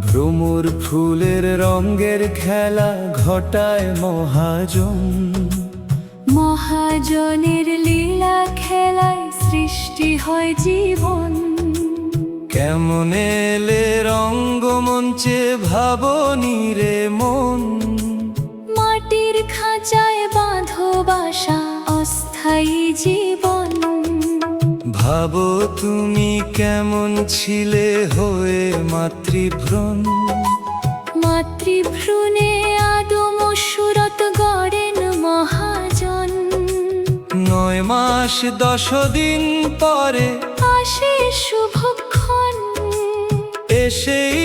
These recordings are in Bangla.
ভ্রমর ফুলের রঙের খেলা ঘটায় মহাজন। মহাজনের লীলা খেলায় সৃষ্টি হয় জীবন। কেমন এলে রঙ্গমঞ্চে ভাবনি রে মন। মাটির খাঁচায় বাঁধো বাসা অস্থায়ী জীবন। ভাবো তুমি কেমন ছিলে হয়ে মাতৃভ্রণ। মাতৃভ্রূণে আদম সুরত গড়েন মহাজন। 9 মাস 10 দিন পরে আসে শুভক্ষণ। এসেই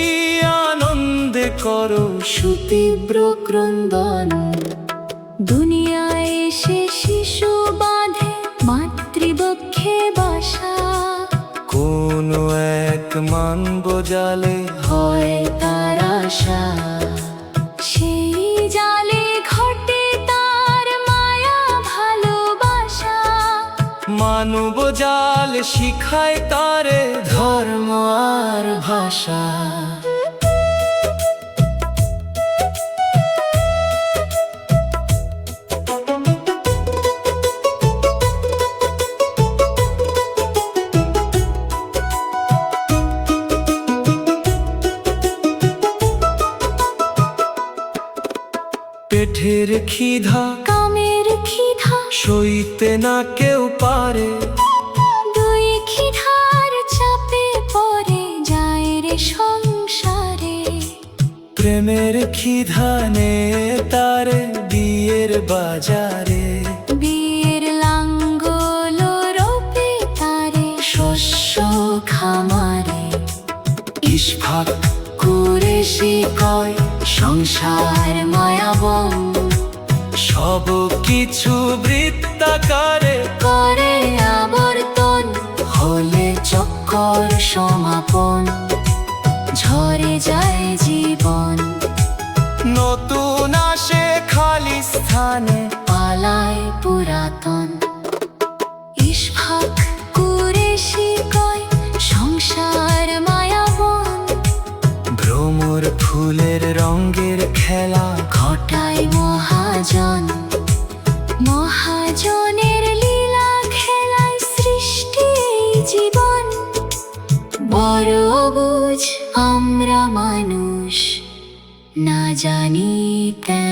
আনন্দে করো সুতীব্র ক্রন্দন। দুনিয়ায় এসে শিশু বাঁধে মাতৃবক্ষে বাসা। কোন এক মানব জালে হয় তার আশা। সেই জালে ঘটে তার মায়া ভালোবাসা। মানব জাল শিখায় তারে ধর্ম আর ভাষা। পেটের খিদা কামের খিধা সইতে না কেউ পারে। দুই খিধার চাপে পড়ে যায় রে সংসারে। প্রেমের খিদা নে তারে বিয়ের বাজারে। বিয়ের লাঙ্গল রোপে তারে শস্য খামারে। ইশফাক কুরেশি কয় সংসার মায়াবন। সব কিছু বৃত্তাকারে করে আবর্তন হলে চক্কর সমাপন। ঝরে যায় জীবন নতুন আসে খালি স্থানে। পালায় পুরাতন। ইশফাক কুরেশি কয় সংসার মায়াবন। ভ্রমর ফুলের রঙের খেলা ঘটায় মহাজন। মহাজনের লীলা খেলায় সৃষ্টি এই জীবন। বড় বুঝ আমরা মানুষ না জানি কেন।